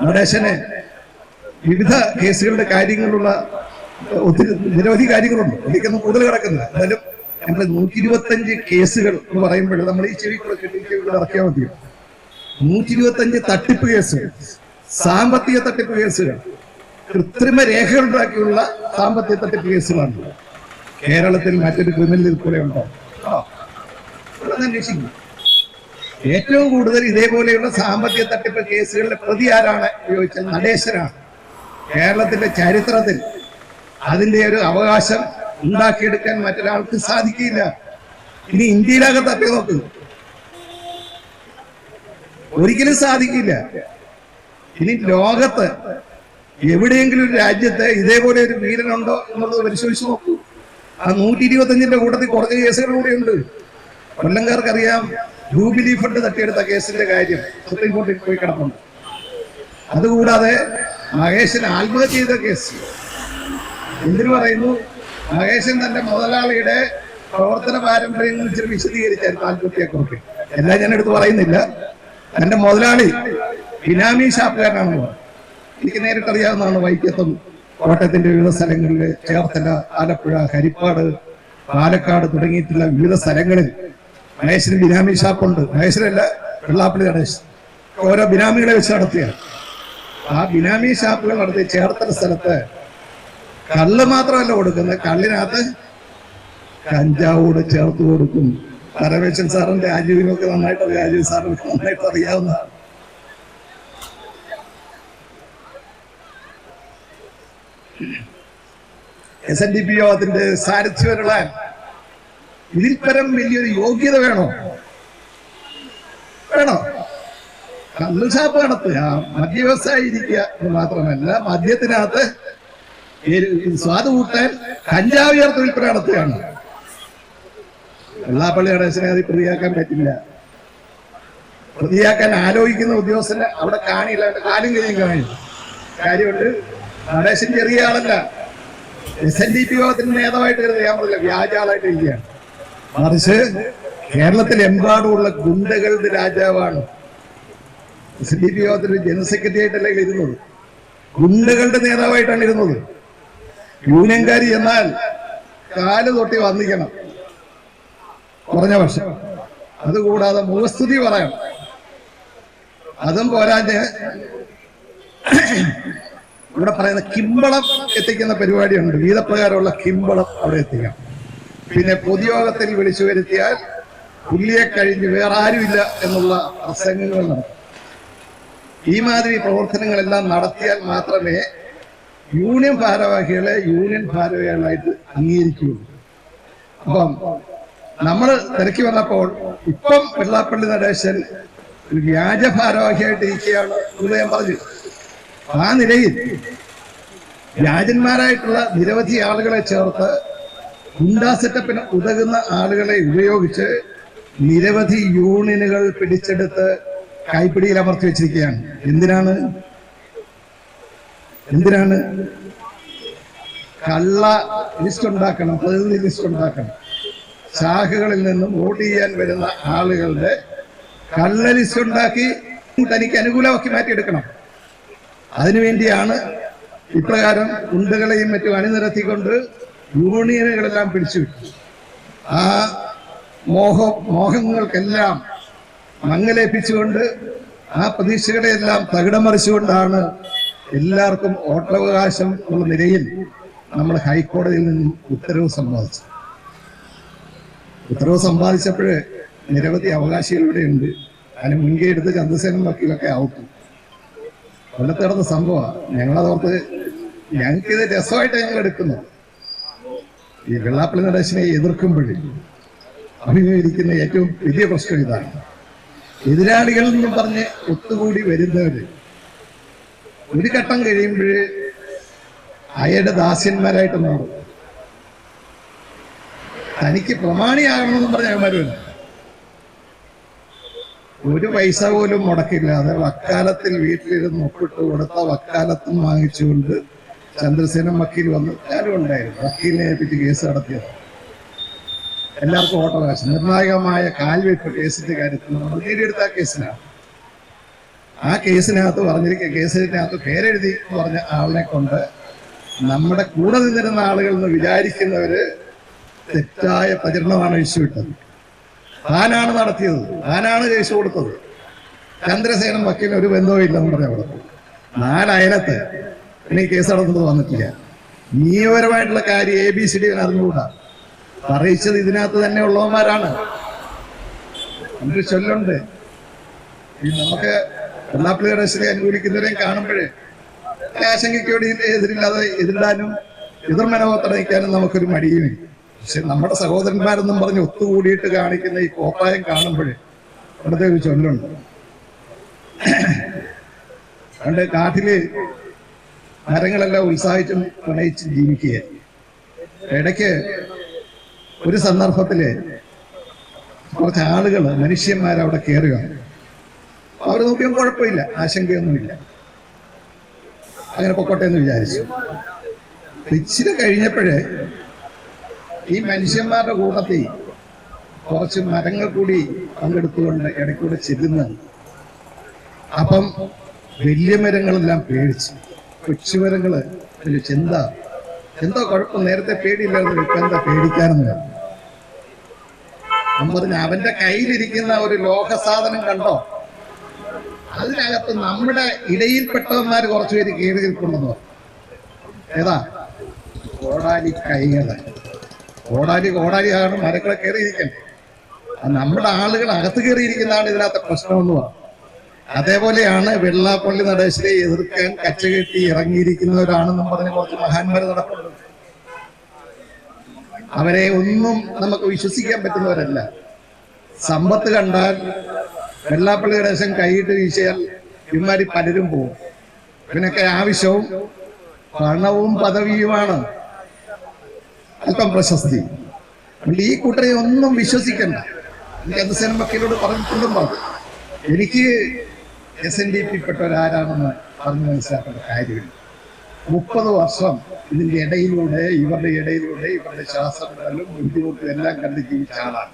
B: നടേശന് വിവിധ കേസുകളുടെ കാര്യങ്ങളുള്ള ഒത്തിരി നിരവധി കാര്യങ്ങളുണ്ട്. എനിക്കൊന്നും കൂടുതൽ കിടക്കുന്നില്ല. എന്നാലും ഞങ്ങൾ 125 കേസുകൾ എന്ന് പറയുമ്പോൾ നമ്മൾ ഈ ചെവിക്കുള്ള ഇറക്കിയാൽ മതിയോ? 125 തട്ടിപ്പ് കേസുകൾ, സാമ്പത്തിക തട്ടിപ്പ് കേസുകൾ, കൃത്രിമ രേഖകളുണ്ടാക്കിയുള്ള സാമ്പത്തിക തട്ടിപ്പ് കേസുകളാണ്. കേരളത്തിൽ മറ്റൊരു ക്രിമിനൽ കൂടെ ഉണ്ടോ? അന്വേഷിക്കും. ഏറ്റവും കൂടുതൽ ഇതേപോലെയുള്ള സാമ്പത്തിക തട്ടിപ്പ് കേസുകളിലെ പ്രതി ആരാണ് ഉപയോഗിച്ചത്? നടേശനാണ്. കേരളത്തിന്റെ ചരിത്രത്തിൽ അതിന്റെ ഒരു അവകാശം ഉണ്ടാക്കിയെടുക്കാൻ മറ്റൊരാൾക്ക് സാധിക്കില്ല. ഇനി ഇന്ത്യയിലാകെ തപ്പി നോക്ക്, ഒരിക്കലും സാധിക്കില്ല. ഇനി ലോകത്ത് എവിടെയെങ്കിലും ഒരു രാജ്യത്ത് ഇതേപോലെ ഒരു വീരനുണ്ടോ എന്നുള്ളത് പരിശോധിച്ച് നോക്കൂ. ആ 125ന്റെ കൂട്ടത്തിൽ കുറച്ച് കേസുകൾ കൂടെയുണ്ട്. കൊല്ലംകാർക്കറിയാം ജൂബിലി ഫണ്ട് തട്ടിയെടുത്ത കേസിന്റെ കാര്യം സുപ്രീം കോടതിയിൽ പോയി കിടപ്പുണ്ട്. അതുകൂടാതെ മഹേശൻ ആത്മഹത്യ ചെയ്ത കേസ് എന്തിനു പറയുന്നു? മഹേശൻ തന്റെ മുതലാളിയുടെ പ്രവർത്തന പാരമ്പര്യങ്ങൾ ഇച്ചിരി വിശദീകരിച്ചായിരുന്നു ആത്മഹത്യയെക്കുറിച്ച്. എല്ലാം ഞാൻ എടുത്ത് പറയുന്നില്ല. എന്റെ മുതലാളി ബിനാമി ഷാപ്പുകാരനാണെന്ന് പറഞ്ഞു. എനിക്ക് നേരിട്ടറിയാവുന്നതാണ്. വൈക്കത്തും കോട്ടയത്തിന്റെ വിവിധ സ്ഥലങ്ങളിൽ, ചേർത്തല, ആലപ്പുഴ, ഹരിപ്പാട്, പാലക്കാട് തുടങ്ങിയിട്ടുള്ള വിവിധ സ്ഥലങ്ങളിൽ മഹേശന് ബിനാമി ഷാപ്പുണ്ട്. മഹേശനല്ല, വെള്ളാപ്പള്ളി നടേശൻ ഓരോ ബിനാമികളെ വെച്ച് നടത്തിയാണ്. ആ ബിനാമി ഷാപ്പുകൾ നടത്തി ചേർത്തല സ്ഥലത്ത് കള്ള് മാത്രമല്ല കൊടുക്കുന്നത്, കള്ളിനകത്ത് കഞ്ചാവോട് ചേർത്ത് കൊടുക്കും. പരമേശ്വരൻ സാറിന്റെ രാജീവിനൊക്കെ നന്നായിട്ട് രാജീവ് സാറിനൊക്കെ നന്നായിട്ട് അറിയാവുന്നതാണ്. SNDP യോഗത്തിന്റെ സാരഥ്യമുള്ള ഇതിൽ പരം വലിയൊരു യോഗ്യത വേണോ? കള്ള് ഷാപ്പ് നടത്തുക, മദ്യവ്യവസായി ഇരിക്കുക എന്ന് മാത്രമല്ല, മദ്യത്തിനകത്ത് സ്വാദ് കൂട്ടാൻ കഞ്ചാവ് ചേർത്ത് വിൽപ്പന നടത്തുകയാണ്. വെള്ളാപ്പള്ളി നടേശനെ അത് പ്രതിയാക്കാൻ പറ്റില്ല. പ്രതിയാക്കാൻ ആലോചിക്കുന്ന ഉദ്യോഗസ്ഥനെ അവിടെ കാണില്ല, കാലും കഴിയും കാണില്ല. കാര്യമുണ്ട്. നടേശൻ ചെറിയ ആളല്ല. SNDP യോഗത്തിന്റെ നേതാവായിട്ട് ഞാൻ പറഞ്ഞില്ല, വ്യാജ ആളായിട്ട് ഇരിക്കുകയാണ്. മറിച്ച് കേരളത്തിലെമ്പാടുമുള്ള ഗുണ്ടകളുടെ രാജാവാണ്. SNDP യോഗത്തിന് ജനറൽ സെക്രട്ടറി ആയിട്ടല്ല ഇരുന്നത്, ഗുണ്ടകളുടെ നേതാവായിട്ടാണ് ഇരുന്നത്. യൂണിയൻകാരി എന്നാൽ കാല് തൊട്ടി വന്നിക്കണം കുറഞ്ഞ വർഷം. അതുകൂടാതെ മുഖസ്തുതി പറയണം. അതും പോരാഞ്ഞ് ഇവിടെ പറയുന്ന കിമ്പളം എത്തിക്കുന്ന പരിപാടിയുണ്ട്. വീതപ്രകാരമുള്ള കിമ്പളം അവിടെ എത്തിക്കണം. പിന്നെ പൊതുയോഗത്തിൽ വിളിച്ചു വരുത്തിയാൽ പുള്ളിയെ കഴിഞ്ഞ് വേറെ ആരുമില്ല എന്നുള്ള പ്രസംഗങ്ങൾ നടത്തും. ഈ മാതിരി പ്രവർത്തനങ്ങളെല്ലാം നടത്തിയാൽ മാത്രമേ യൂണിയൻ ഭാരവാഹികളെ യൂണിയൻ ഭാരവാഹികളായിട്ട് അംഗീകരിക്കുകയുള്ളൂ. അപ്പം നമ്മൾ തിരക്കി വന്നപ്പോൾ ഇപ്പം വെള്ളാപ്പള്ളി നടേശൻ ഒരു വ്യാജ ഭാരവാഹിയായിട്ട് ഇരിക്കുകയാണ് എന്ന് ഞാൻ പറഞ്ഞു. ആ നിലയിൽ വ്യാജന്മാരായിട്ടുള്ള നിരവധി ആളുകളെ ചേർത്ത് ഗുണ്ടാ സെറ്റപ്പിന് ഉതകുന്ന ആളുകളെ ഉപയോഗിച്ച് നിരവധി യൂണിയനുകൾ പിടിച്ചെടുത്ത് കൈപ്പിടിയിൽ അമർത്തി വെച്ചിരിക്കുകയാണ്. എന്തിനാണ് കള്ള ലിസ്റ്റ് ഉണ്ടാക്കണം, പ്രതിനിധി ലിസ്റ്റ് ഉണ്ടാക്കണം. ശാഖകളിൽ നിന്നും വോട്ട് ചെയ്യാൻ വരുന്ന ആളുകളുടെ കള്ള ലിസ്റ്റ് ഉണ്ടാക്കി തനിക്ക് അനുകൂലമാക്കി മാറ്റിയെടുക്കണം. അതിനുവേണ്ടിയാണ് ഇപ്രകാരം ഗുണ്ടകളെയും മറ്റും അണിനിരത്തിക്കൊണ്ട് യൂണിയനുകളെല്ലാം പിടിച്ചുവിട്ടു. ആ മോഹങ്ങൾക്കെല്ലാം മങ്ങലേൽപ്പിച്ചുകൊണ്ട് ആ പ്രതീക്ഷകളെയെല്ലാം തകിടം മറിച്ചുകൊണ്ടാണ് എല്ലാവർക്കും വോട്ടവകാശം ഉള്ള നിലയിൽ നമ്മൾ ഹൈക്കോടതിയിൽ നിന്നും ഉത്തരവ് സമ്പാദിച്ചു. ഉത്തരവ് സമ്പാദിച്ചപ്പോഴ് നിരവധി അവകാശികൾ ഇവിടെ ഉണ്ട്. അതിന് മുൻകൈ എടുത്ത് ചന്ദ്രസേനൻ വക്കീലൊക്കെ ഔട്ടു. കൊല്ലത്ത് നടന്ന സംഭവമാണ്. ഞങ്ങളതോർത്ത് ഞങ്ങൾക്കിത് രസമായിട്ട് ഞങ്ങൾ എടുക്കുന്നു. ഈ വെള്ളാപ്പള്ളി നടേശനെ എതിർക്കുമ്പോഴേ അഭിമുഖീകരിക്കുന്ന ഏറ്റവും വലിയ പ്രശ്നം ഇതാണ്. എതിരാളികൾ എന്നും പറഞ്ഞ് ഒത്തുകൂടി വരുന്നവര് ഒരു ഘട്ടം കഴിയുമ്പോൾ അയാളുടെ ദാസ്യന്മാരായിട്ട് മാറും. തനിക്ക് പ്രമാണിയാകണമെന്നും പറഞ്ഞ അവന്മാരുമില്ല. ഒരു പൈസ പോലും മുടക്കില്ലാതെ വക്കാലത്തിൽ വീട്ടിലിരുന്ന് ഒപ്പിട്ട് കൊടുത്ത വക്കാലത്തും വാങ്ങിച്ചുകൊണ്ട് ചന്ദ്രസേനൻ വക്കീൽ വന്ന് ഞാനും ഉണ്ടായിരുന്നു. വക്കീലിനെ ഏൽപ്പിച്ച് കേസ് നടത്തിയത്. എല്ലാവർക്കും വോട്ടവകാശം. നിർണായകമായ കാൽവെപ്പ് കേസിന്റെ കാര്യത്തിൽ നമ്മൾ നേടിയെടുത്ത കേസിനാണ്. ആ കേസിനകത്ത് പറഞ്ഞിരിക്കുക, കേസിനകത്ത് പേരെഴുതി എന്ന് പറഞ്ഞ ആളിനെ കൊണ്ട് നമ്മുടെ കൂടെ നിന്നിരുന്ന ആളുകൾ എന്ന് വിചാരിക്കുന്നവര് തെറ്റായ പ്രചരണമാണ് അഴിച്ചുവിട്ടത്. താനാണ് നടത്തിയത്, താനാണ് കേസ് കൊടുത്തത്. ചന്ദ്രസേനൻ വക്കീലിന് ഒരു ബന്ധവും ഇല്ലെന്ന് പറഞ്ഞ അവിടെ 4 അയലത്ത് ഇനി കേസ് നടത്തുന്നത് വന്നിട്ടില്ല. നിയമപരമായിട്ടുള്ള കാര്യം ABCD അറിഞ്ഞുകൂടാ. പറയിച്ചത് ഇതിനകത്ത് തന്നെ ഉള്ളവന്മാരാണ്. എന്നൊരു ചൊല്ലുണ്ട്. ഈ നമുക്ക് വെള്ളാപ്പള്ളി നടേശനെ അനുകൂലിക്കുന്നവരെയും കാണുമ്പോഴേ ആശങ്കയ്ക്കോട് എതിരില്ലാതെ എതിരിടാനും എതിർമനോഭാവത്തോടെ നയിക്കാനും നമുക്കൊരു മടിയുമില്ല. പക്ഷെ നമ്മുടെ സഹോദരന്മാരെന്നും പറഞ്ഞ് ഒത്തുകൂടിയിട്ട് കാണിക്കുന്ന ഈ കോപ്പായം കാണുമ്പോഴേ അവിടുത്തെ ഒരു ചൊല്ലുണ്ട്. അതുകൊണ്ട് കാട്ടില് മരങ്ങളെല്ലാം ഉത്സാഹിച്ചും പ്രണയിച്ചും ജീവിക്കുക. ഇടയ്ക്ക് ഒരു സന്ദർഭത്തില് കുറച്ച് ആളുകൾ മനുഷ്യന്മാരവിടെ കയറുകയാണ്. അവർ നോക്കിയാൽ കുഴപ്പമില്ല, ആശങ്കയൊന്നുമില്ല, അങ്ങനെ പൊക്കോട്ടെ എന്ന് വിചാരിച്ചു. ഇച്ചിരി കഴിഞ്ഞപ്പോഴേ ഈ മനുഷ്യന്മാരുടെ കൂട്ടത്തിൽ കുറച്ച് മരങ്ങൾ കൂടി പങ്കെടുത്തുകൊണ്ട് ഇടയ്ക്കൂടെ ചെല്ലുന്നുണ്ട്. അപ്പം വലിയ മരങ്ങളെല്ലാം പേടിച്ചു. കൊച്ചുമരങ്ങള് എന്തോ കുഴപ്പം, നേരത്തെ പേടിയില്ലായിരുന്നു, ഇപ്പൊ എന്താ പേടിക്കാനെന്ന് പറഞ്ഞു. പറഞ്ഞ അവന്റെ കയ്യിലിരിക്കുന്ന ഒരു ലോഹ സാധനം കണ്ടോ, അതിനകത്ത് നമ്മുടെ ഇടയിൽപ്പെട്ടവന്മാർ കുറച്ചുപേര് കയറി നിൽക്കുന്നെന്ന് പറഞ്ഞു. ഏതാ? കോടാലി കൈകള്. കോടാലിയാണ് മരങ്ങളെ കയറിയിരിക്കണ്ടേ. നമ്മുടെ ആളുകൾ അകത്ത് കയറിയിരിക്കുന്നതാണ് ഇതിനകത്തെ പ്രശ്നമെന്ന് പറഞ്ഞു. അതേപോലെയാണ് വെള്ളാപ്പള്ളി നടേശനെ എതിർക്കാൻ കച്ചകെട്ടി ഇറങ്ങിയിരിക്കുന്നവരാണെന്നും പറഞ്ഞ് കുറച്ച് മഹാന്മാര് നടക്കുന്നത്. അവരെ ഒന്നും നമുക്ക് വിശ്വസിക്കാൻ പറ്റുന്നവരല്ല. സമ്പത്ത് കണ്ടാൽ വെള്ളാപ്പള്ളി നടേശൻ കൈയിട്ട് വീശിയാൽ ഇമാരി പലരും പോകും. ഇതിനൊക്കെ ആവശ്യവും പണവും പദവിയുമാണ്, അല്പം പ്രശസ്തി. ഈ കൂട്ടരെ ഒന്നും വിശ്വസിക്കണ്ട. എനിക്ക് ചന്ദ്രസേനൻ വക്കീലോട് പറഞ്ഞിട്ടുണ്ടെന്ന് പറഞ്ഞു. എനിക്ക് SNDP പെട്ടവരാരാണെന്ന് പറഞ്ഞു മനസ്സിലാക്കേണ്ട കാര്യമില്ല. 30 വർഷം ഇതിന്റെ ഇടയിലൂടെ ഇവരുടെ ശാസ്ത്രങ്ങളും ബുദ്ധിമുട്ടും എല്ലാം കണ്ട് ജീവിച്ച ആളാണ്.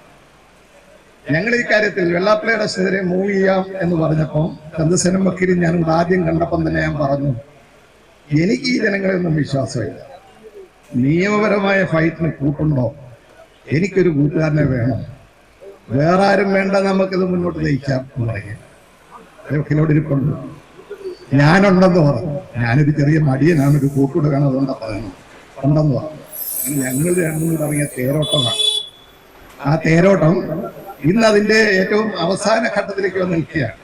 B: ഞങ്ങൾ ഈ കാര്യത്തിൽ വെള്ളാപ്പള്ളിയുടെ സ്ഥിതിരെ മൂവ് ചെയ്യാം എന്ന് പറഞ്ഞപ്പോൾ ചന്ദ്രസേനൻ വക്കീലും ഞാനും ആദ്യം കണ്ടപ്പം തന്നെ ഞാൻ പറഞ്ഞു, എനിക്ക് ഈ ജനങ്ങളെയൊന്നും വിശ്വാസമില്ല. നിയമപരമായ ഫൈറ്റിന് കൂട്ടുണ്ടോ? എനിക്കൊരു കൂട്ടുകാരനെ വേണം. വേറെ ആരും വേണ്ട, നമുക്കിത് മുന്നോട്ട് നയിക്കാം എന്ന് പറയുന്നത് ഇരിപ്പുണ്ട്. ഞാനുണ്ടെന്ന് പറഞ്ഞു. ഞാനൊരു ചെറിയ മടിയനാണ്, ഒരു കൂട്ടുകൊടുക്കണം, അതുകൊണ്ടാ പറയുന്നത് ഉണ്ടെന്ന് പറഞ്ഞു. ഞങ്ങൾ രണ്ടും ഇറങ്ങിയ തേരോട്ടമാണ്. ആ തേരോട്ടം ഇന്ന് അതിന്റെ ഏറ്റവും അവസാന ഘട്ടത്തിലേക്ക് വന്ന് നിൽക്കുകയാണ്.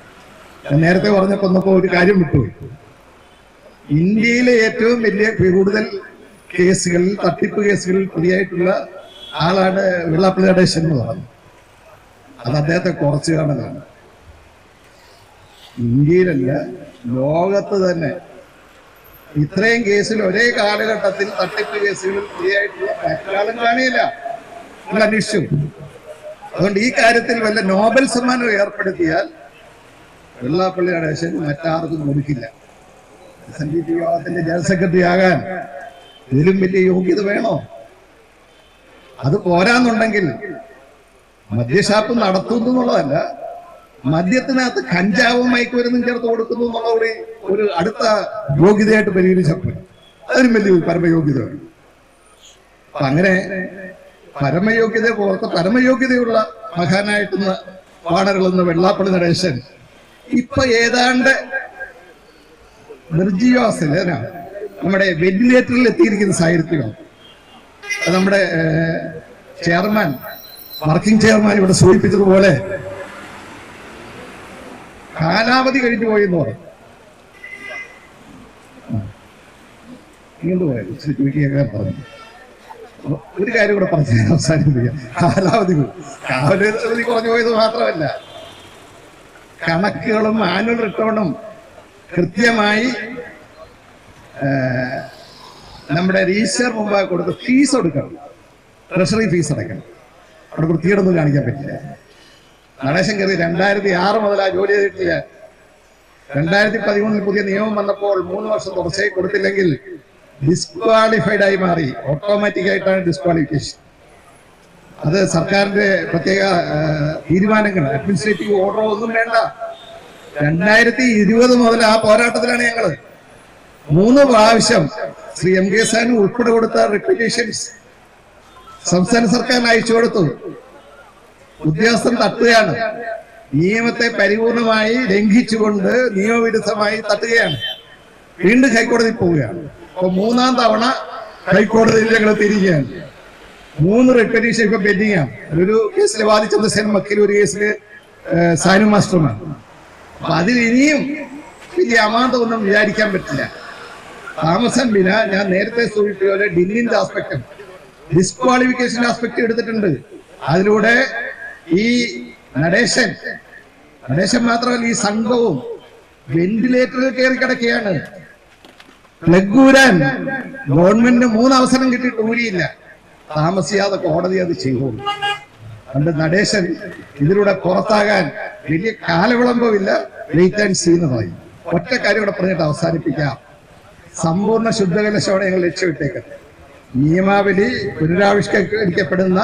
B: ഞാൻ നേരത്തെ പറഞ്ഞപ്പോ ഒരു കാര്യം വിട്ടുപോയി. ഇന്ത്യയിലെ ഏറ്റവും വലിയ കൂടുതൽ കേസുകളിൽ, തട്ടിപ്പ് കേസുകളിൽ പ്രതിയായിട്ടുള്ള ആളാണ് വെള്ളാപ്പള്ളി നടേശൻ എന്ന് പറഞ്ഞു. അത് അദ്ദേഹത്തെ കുറച്ച് കാണലാണ്. ഇന്ത്യയിലല്ല, ലോകത്ത് തന്നെ ഇത്രയും കേസിൽ ഒരേ കാലഘട്ടത്തിൽ തട്ടിപ്പ് കേസുകളിൽ പ്രതിയായിട്ടുള്ള മറ്റൊരാളും കാണിയില്ല. നിങ്ങൾ അന്വേഷിച്ചു. അതുകൊണ്ട് ഈ കാര്യത്തിൽ വല്ല നോബൽ സമ്മാനം ഏർപ്പെടുത്തിയാൽ വെള്ളാപ്പള്ളി നടേശൻ മറ്റാർക്കും കൊടുക്കില്ല. SNDP യോഗത്തിന്റെ ജനറൽ സെക്രട്ടറി ആകാൻ ഇതിലും വലിയ യോഗ്യത വേണോ? അത് പോരാന്നുണ്ടെങ്കിൽ മദ്യഷാപ്പ് നടത്തുന്നു എന്നുള്ളതല്ല, മദ്യത്തിനകത്ത് കഞ്ചാവും മയക്കുമരുന്നും ചേർത്ത് കൊടുക്കുന്നു എന്നുള്ള ഒരു അടുത്ത യോഗ്യതയായിട്ട് പരിഗണിച്ചപ്പോൾ അതിനും വലിയ പരമയോഗ്യത വേണം. അപ്പൊ അങ്ങനെ പരമയോഗ്യത പുറത്ത് പരമയോഗ്യതയുള്ള മഹാനായിട്ടുന്ന വാണരുളുന്ന വെള്ളാപ്പള്ളി നടേശൻ ഇപ്പൊ ഏതാണ്ട് നിർജീവാവസ്ഥയിലാണ്. നമ്മുടെ വെന്റിലേറ്ററിൽ എത്തിയിരിക്കുന്ന സാഹിത്യമാണ്. അത് നമ്മുടെ ചെയർമാൻ, വർക്കിംഗ് ചെയർമാൻ ഇവിടെ സൂചിപ്പിച്ചതുപോലെ കാലാവധി കഴിഞ്ഞു പോയെന്ന് പറഞ്ഞു. ഇങ്ങോട്ട് പോയത് പറഞ്ഞു. ഒരു കാര്യം കൂടെ പറഞ്ഞ് അവസാനിപ്പിക്കാം. കാലാവധി കുറഞ്ഞു പോയത് മാത്രമല്ല, കണക്കുകളും ആനുവൽ റിട്ടേണും കൃത്യമായി നമ്മുടെ രജിസ്റ്റർ മുമ്പായി കൊടുത്ത് ഫീസ് കൊടുക്കണം, ട്രഷറി ഫീസ് അടയ്ക്കണം. അവിടെ വൃത്തിയോടൊന്നും കാണിക്കാൻ പറ്റില്ല. നടേശൻ കയറി 2006 മുതൽ ആ ജോലി ചെയ്തിട്ടില്ല. 2013 പുതിയ നിയമം വന്നപ്പോൾ 3 വർഷം തുടർച്ചയായി കൊടുത്തില്ലെങ്കിൽ ഡിസ്ക്വാളിഫൈഡ് ആയി മാറി. ഓട്ടോമാറ്റിക് ആയിട്ടാണ് ഡിസ്ക്വാളിഫിക്കേഷൻ. അത് സർക്കാരിന്റെ പ്രത്യേക തീരുമാനങ്ങൾ, അഡ്മിനിസ്ട്രേറ്റീവ് ഓർഡറോ ഒന്നും വേണ്ട. 2020 മുതൽ ആ പോരാട്ടത്തിലാണ് ഞങ്ങള്. 3 പ്രാവശ്യം ശ്രീ MK സാനു ഉൾപ്പെടെ കൊടുത്ത റിക്വറ്റേഷൻസ് സംസ്ഥാന സർക്കാരിന് അയച്ചു കൊടുത്തു. ഉദ്യോഗസ്ഥൻ തട്ടുകയാണ്, നിയമത്തെ പരിപൂർണമായി ലംഘിച്ചുകൊണ്ട് നിയമവിരുദ്ധമായി തട്ടുകയാണ്. വീണ്ടും ഹൈക്കോടതി പോവുകയാണ്. അപ്പൊ 3ാം തവണ ഹൈക്കോടതിയിൽ ഞങ്ങൾ തിരികെയാണ്. 3 റിക്വറ്റേഷൻ ഇപ്പൊ പെൻഡിങ് ആണ്. ഒരു കേസിൽ വാദിച്ചന്ദ്രസേൻ മക്കിൽ, ഒരു കേസില് സാനു മാസ്റ്റർമാണ്. അപ്പൊ അതിൽ ഇനിയും വലിയ അമാന്തമൊന്നും വിചാരിക്കാൻ പറ്റില്ല. താമസം വിന ഞാൻ നേരത്തെ സൂചിപ്പിച്ച പോലെ ഡിന്നിന്റെ ആസ്പെക്ട്, ഡിസ്ക്വാളിഫിക്കേഷന്റെ ആസ്പെക്ട് എടുത്തിട്ടുണ്ട്. അതിലൂടെ ഈ നടേശൻ മാത്രമല്ല, ഈ സംഘവും വെന്റിലേറ്ററിൽ കയറി കിടക്കുകയാണ്. പ്ലഗ് ഊരാൻ ഗവൺമെന്റിന് 3 അവസരം കിട്ടിയിട്ട് ഊരിയില്ല. താമസിയാതെ കോടതി അത് ചെയ്തു. അതുകൊണ്ട് നടേശൻ ഇതിലൂടെ പുറത്താകാൻ വലിയ കാലവിളംബമില്ല, വെയിറ്റ് ആൻഡ് സീ എന്ന് പറയും. ഒറ്റ കാര്യം കൂടെ പറഞ്ഞിട്ട് അവസാനിപ്പിക്കാം. സമ്പൂർണ്ണ ശുദ്ധകലശോടെ ഞങ്ങൾ ലക്ഷ്യമിട്ടേക്കട്ടെ. നിയമാവലി പുനരാവിഷ്കരിക്കപ്പെടുന്ന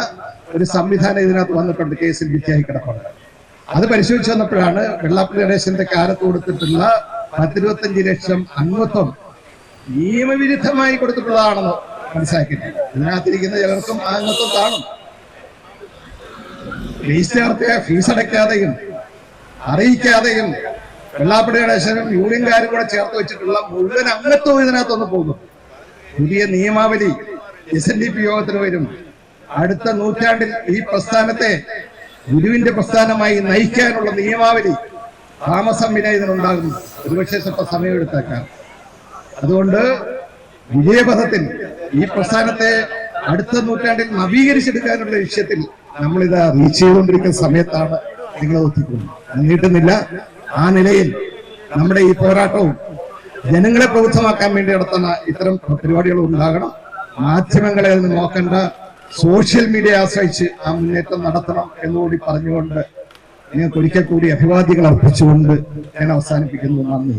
B: ഒരു സംവിധാനം ഇതിനകത്ത് വന്നിട്ടുണ്ട്. കേസിൽ വിധിയായി കിടപ്പുണ്ട്. അത് പരിശോധിച്ച് വന്നപ്പോഴാണ് വെള്ളാപ്പള്ളി നടേശന്റെ കാലത്ത് കൊടുത്തിട്ടുള്ള 25 ലക്ഷം അംഗത്വം നിയമവിരുദ്ധമായി കൊടുത്തിട്ടുള്ളതാണെന്ന് മനസ്സിലാക്കിയിട്ടുണ്ട്. ഇതിനകത്തിരിക്കുന്ന ചിലർക്കും ആ അംഗത്വം കാണും. ഫീസ് അടയ്ക്കാതെയും അറിയിക്കാതെയും വെള്ളാപ്പള്ളി നടേശനും യൂണിയൻകാരും കൂടെ ചേർത്ത് വെച്ചിട്ടുള്ള മുഴുവൻ അംഗത്വം ഇതിനകത്തൊന്ന് പോകും. പുതിയ നിയമാവലി SNDP യോഗത്തിന് വരും. അടുത്ത നൂറ്റാണ്ടിൽ ഈ പ്രസ്ഥാനത്തെ ഗുരുവിന്റെ പ്രസ്ഥാനമായി നയിക്കാനുള്ള നിയമാവലി താമസം വിന ഇതിനുണ്ടാകുന്നു. ഒരുപക്ഷെ സ്വല്പ സമയമെടുത്തേക്കാം. അതുകൊണ്ട് വിജയപഥത്തിൽ ഈ പ്രസ്ഥാനത്തെ അടുത്ത നൂറ്റാണ്ടിൽ നവീകരിച്ചെടുക്കാനുള്ള ലക്ഷ്യത്തിൽ നമ്മളിത് റീച്ച് ചെയ്തുകൊണ്ടിരിക്കുന്ന സമയത്താണ് നിങ്ങൾ ഒത്തിക്കുന്നത്. നീട്ടുന്നില്ല. ആ നിലയിൽ നമ്മുടെ ഈ പോരാട്ടവും ജനങ്ങളെ പ്രബുദ്ധമാക്കാൻ വേണ്ടി നടത്തുന്ന ഇത്തരം പരിപാടികൾ ഉണ്ടാകണം. മാധ്യമങ്ങളെ നിന്ന് നോക്കേണ്ട, സോഷ്യൽ മീഡിയ ആശ്രയിച്ച് ആ മുന്നേറ്റം നടത്തണം എന്നുകൂടി പറഞ്ഞുകൊണ്ട് നിങ്ങൾക്ക് ഒരിക്കൽ കൂടി അഭിവാദ്യങ്ങൾ അർപ്പിച്ചുകൊണ്ട് ഞാൻ അവസാനിപ്പിക്കുന്നു. നന്ദി.